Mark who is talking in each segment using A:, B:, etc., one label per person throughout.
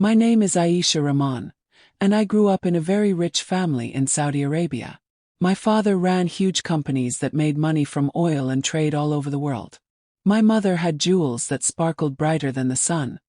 A: My name is Aisha Rahman, and I grew up in a very rich family in Saudi Arabia. My father ran huge companies that made money from oil and trade all over the world. My mother had jewels that sparkled brighter than the sun,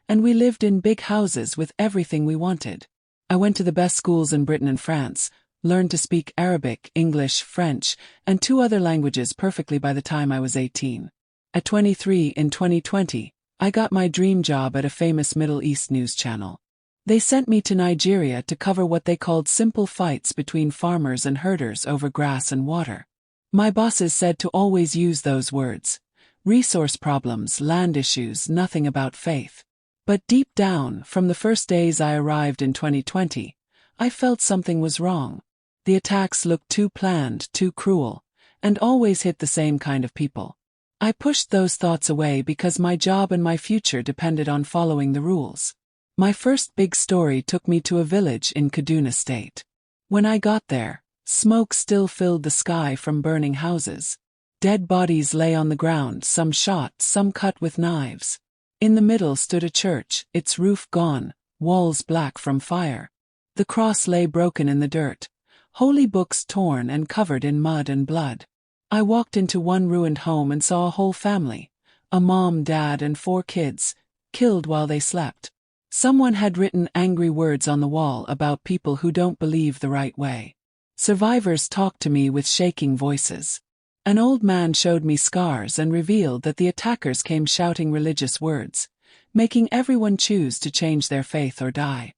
A: and we lived in big houses with everything we wanted. I went to the best schools in Britain and France, learned to speak Arabic, English, French, and 2 other languages perfectly by the time I was 18. At 23 in 2020, I got my dream job at a famous Middle East news channel. They sent me to Nigeria to cover what they called simple fights between farmers and herders over grass and water. My bosses said to always use those words: resource problems, land issues, nothing about faith. But deep down, from the first days I arrived in 2020, I felt something was wrong. The attacks looked too planned, too cruel, and always hit the same kind of people. I pushed those thoughts away because my job and my future depended on following the rules. My first big story took me to a village in Kaduna State. When I got there, smoke still filled the sky from burning houses. Dead bodies lay on the ground, some shot, some cut with knives. In the middle stood a church, its roof gone, walls black from fire. The cross lay broken in the dirt, holy books torn and covered in mud and blood. I walked into one ruined home and saw a whole family, a mom, dad, and 4 kids, killed while they slept. Someone had written angry words on the wall about people who don't believe the right way. Survivors talked to me with shaking voices. An old man showed me scars and revealed that the attackers came shouting religious words, making everyone choose to change their faith or die.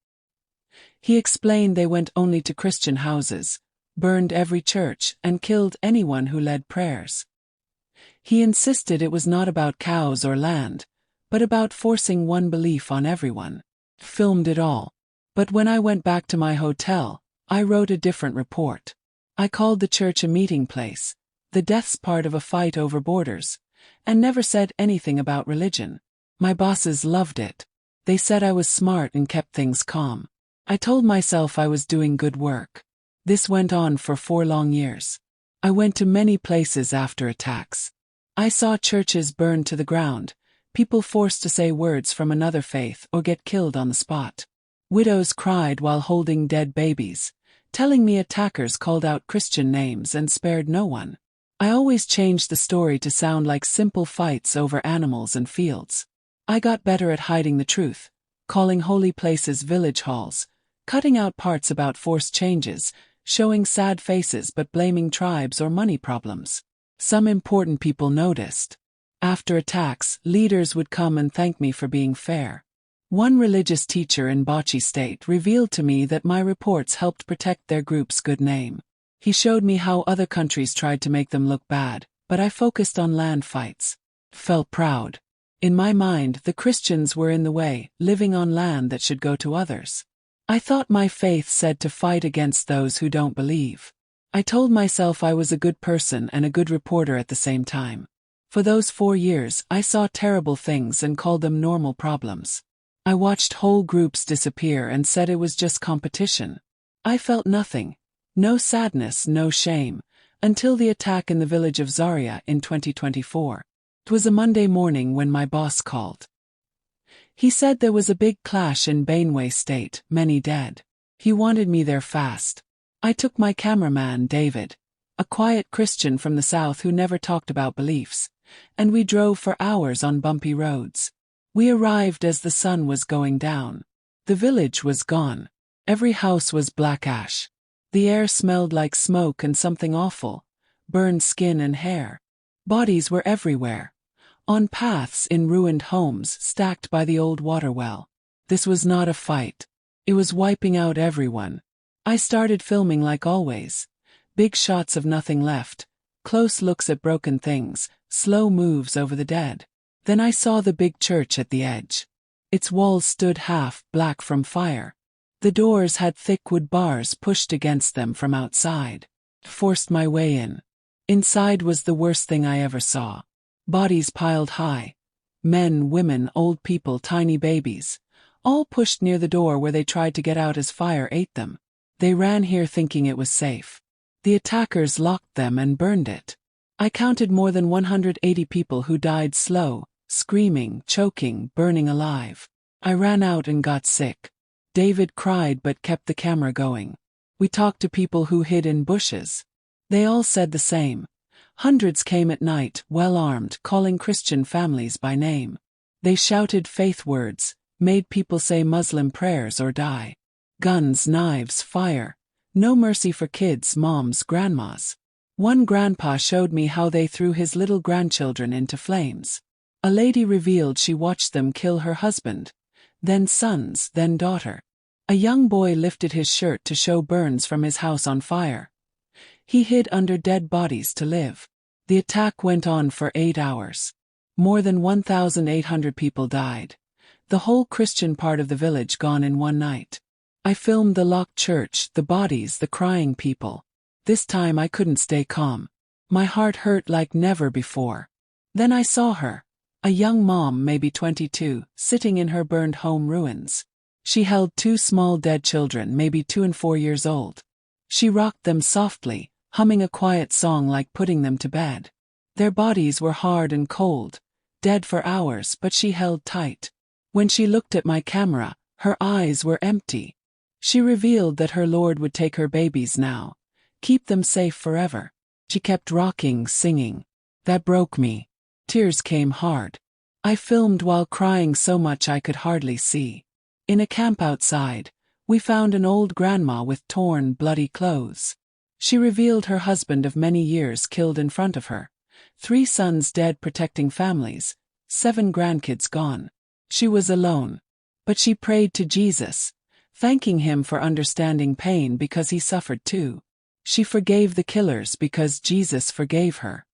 A: He explained they went only to Christian houses, burned every church, and killed anyone who led prayers. He insisted it was not about cows or land, but about forcing one belief on everyone. Filmed it all. But when I went back to my hotel, I wrote a different report. I called the church a meeting place, the deaths part of a fight over borders, and never said anything about religion. My bosses loved it. They said I was smart and kept things calm. I told myself I was doing good work. This went on for 4 long years. I went to many places after attacks. I saw churches burned to the ground, people forced to say words from another faith or get killed on the spot. Widows cried while holding dead babies, telling me attackers called out Christian names and spared no one. I always changed the story to sound like simple fights over animals and fields. I got better at hiding the truth, calling holy places village halls, cutting out parts about forced changes, showing sad faces but blaming tribes or money problems. Some important people noticed. After attacks, leaders would come and thank me for being fair. One religious teacher in Bauchi State revealed to me that my reports helped protect their group's good name. He showed me how other countries tried to make them look bad, but I focused on land fights. Felt proud. In my mind, the Christians were in the way, living on land that should go to others. I thought my faith said to fight against those who don't believe. I told myself I was a good person and a good reporter at the same time. For those 4 years, I saw terrible things and called them normal problems. I watched whole groups disappear and said it was just competition. I felt nothing. No sadness, no shame, until the attack in the village of Zaria in 2024. It was a Monday morning when my boss called. He said there was a big clash in Benue State, many dead. He wanted me there fast. I took my cameraman, David, a quiet Christian from the south who never talked about beliefs, and we drove for hours on bumpy roads. We arrived as the sun was going down. The village was gone. Every house was black ash. The air smelled like smoke and something awful, burned skin and hair. Bodies were everywhere. On paths in ruined homes stacked by the old water well. This was not a fight. It was wiping out everyone. I started filming like always. Big shots of nothing left, close looks at broken things, slow moves over the dead. Then I saw the big church at the edge. Its walls stood half black from fire. The doors had thick wood bars pushed against them from outside. Forced my way in. Inside was the worst thing I ever saw. Bodies piled high. Men, women, old people, tiny babies. All pushed near the door where they tried to get out as fire ate them. They ran here thinking it was safe. The attackers locked them and burned it. I counted more than 180 people who died slow, screaming, choking, burning alive. I ran out and got sick. David cried but kept the camera going. We talked to people who hid in bushes. They all said the same. Hundreds came at night, well-armed, calling Christian families by name. They shouted faith words, made people say Muslim prayers or die. Guns, knives, fire. No mercy for kids, moms, grandmas. One grandpa showed me how they threw his little grandchildren into flames. A lady revealed she watched them kill her husband, then sons, then daughter. A young boy lifted his shirt to show burns from his house on fire. He hid under dead bodies to live. The attack went on for 8 hours. More than 1,800 people died. The whole Christian part of the village gone in one night. I filmed the locked church, the bodies, the crying people. This time I couldn't stay calm. My heart hurt like never before. Then I saw her. A young mom, maybe 22, sitting in her burned home ruins. She held 2 small dead children, maybe 2 and 4 years old. She rocked them softly, humming a quiet song like putting them to bed. Their bodies were hard and cold, dead for hours, but she held tight. When she looked at my camera, her eyes were empty. She revealed that her Lord would take her babies now, keep them safe forever. She kept rocking, singing. That broke me. Tears came hard. I filmed while crying so much I could hardly see. In a camp outside, we found an old grandma with torn, bloody clothes. She revealed her husband of many years killed in front of her. 3 sons dead protecting families, 7 grandkids gone. She was alone. But she prayed to Jesus, thanking him for understanding pain because he suffered too. She forgave the killers because Jesus forgave her.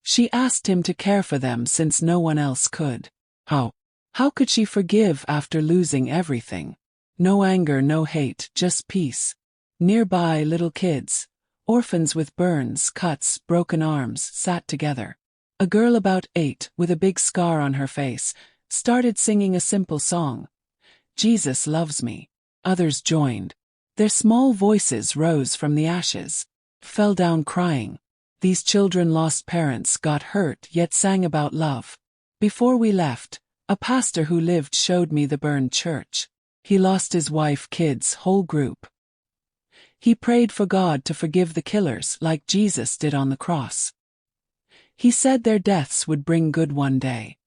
A: She asked him to care for them since no one else could. How could she forgive after losing everything? No anger, no hate, just peace. Nearby, little kids, orphans with burns, cuts, broken arms, sat together. A girl about 8, with a big scar on her face, started singing a simple song. Jesus loves me. Others joined. Their small voices rose from the ashes, fell down crying. These children lost parents, got hurt, yet sang about love. Before we left, a pastor who lived showed me the burned church. He lost his wife, kids, whole group. He prayed for God to forgive the killers like Jesus did on the cross. He said their deaths would bring good one day.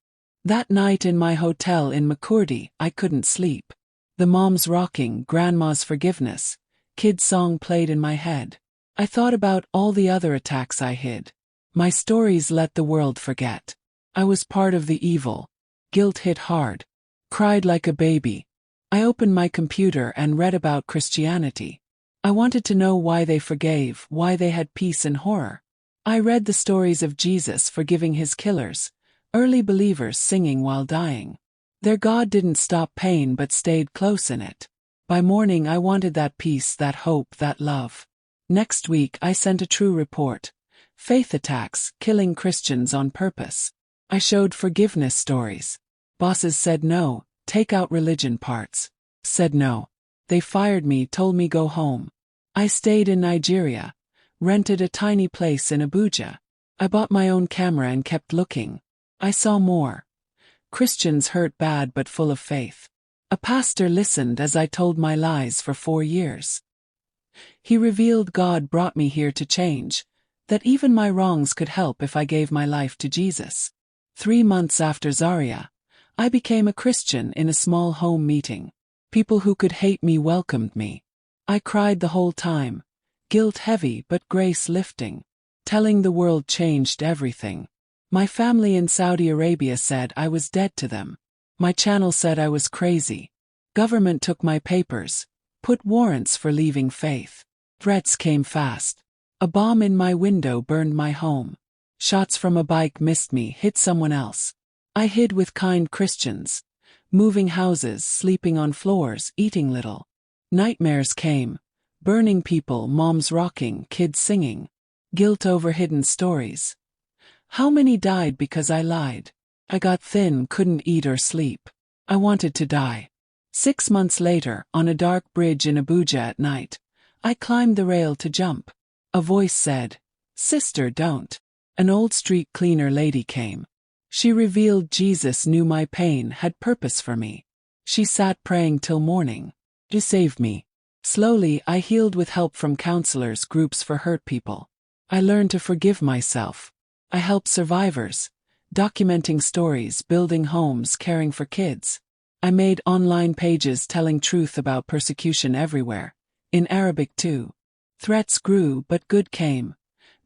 A: That night in my hotel in MASSACRE, I couldn't sleep. The moms rocking, grandma's forgiveness, kids' song played in my head. I thought about all the other attacks I hid. My stories let the world forget. I was part of the evil. Guilt hit hard. Cried like a baby. I opened my computer and read about Christianity. I wanted to know why they forgave, why they had peace in horror. I read the stories of Jesus forgiving his killers, early believers singing while dying. Their God didn't stop pain but stayed close in it. By morning I wanted that peace, that hope, that love. Next week I sent a true report. Faith attacks, killing Christians on purpose. I showed forgiveness stories. Bosses said no, take out religion parts. Said no. They fired me, told me go home. I stayed in Nigeria, rented a tiny place in Abuja. I bought my own camera and kept looking. I saw more. Christians hurt bad but full of faith. A pastor listened as I told my lies for 4 years. He revealed God brought me here to change, that even my wrongs could help if I gave my life to Jesus. 3 months after Zaria, I became a Christian in a small home meeting. People who could hate me welcomed me. I cried the whole time, guilt heavy but grace lifting. Telling the world changed everything. My family in Saudi Arabia said I was dead to them. My channel said I was crazy. Government took my papers, put warrants for leaving faith. Threats came fast. A bomb in my window burned my home. Shots from a bike missed me, hit someone else. I hid with kind Christians, moving houses, sleeping on floors, eating little. Nightmares came, burning people, moms rocking, kids singing. Guilt over hidden stories. How many died because I lied? I got thin, couldn't eat or sleep. I wanted to die. 6 months later, on a dark bridge in Abuja at night, I climbed the rail to jump. A voice said, "Sister, don't." An old street cleaner lady came. She revealed Jesus knew my pain, had purpose for me. She sat praying till morning. You saved me. Slowly, I healed with help from counselors, groups for hurt people. I learned to forgive myself. I helped survivors, documenting stories, building homes, caring for kids. I made online pages telling truth about persecution everywhere, in Arabic too. Threats grew, but good came.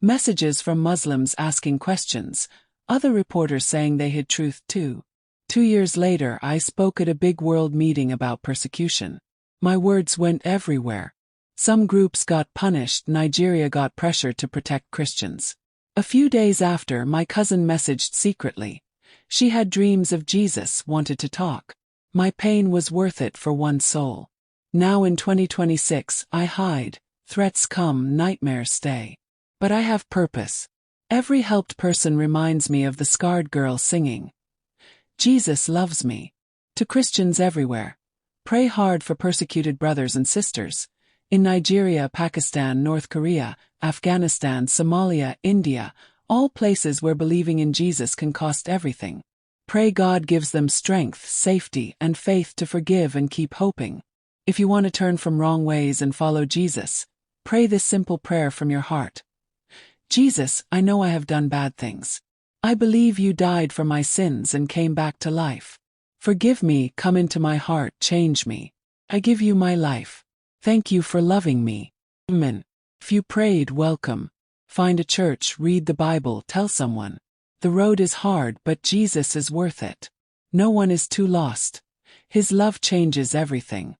A: Messages from Muslims asking questions, other reporters saying they hid truth too. 2 years later, I spoke at a big world meeting about persecution. My words went everywhere. Some groups got punished, Nigeria got pressure to protect Christians. A few days after, my cousin messaged secretly. She had dreams of Jesus, wanted to talk. My pain was worth it for one soul. Now in 2026, I hide. Threats come, nightmares stay. But I have purpose. Every helped person reminds me of the scarred girl singing, Jesus loves me. To Christians everywhere, pray hard for persecuted brothers and sisters. In Nigeria, Pakistan, North Korea, Afghanistan, Somalia, India, all places where believing in Jesus can cost everything. Pray God gives them strength, safety, and faith to forgive and keep hoping. If you want to turn from wrong ways and follow Jesus, pray this simple prayer from your heart. Jesus, I know I have done bad things. I believe you died for my sins and came back to life. Forgive me, come into my heart, change me. I give you my life. Thank you for loving me. Amen. If you prayed, welcome. Find a church, read the Bible, tell someone. The road is hard, but Jesus is worth it. No one is too lost. His love changes everything.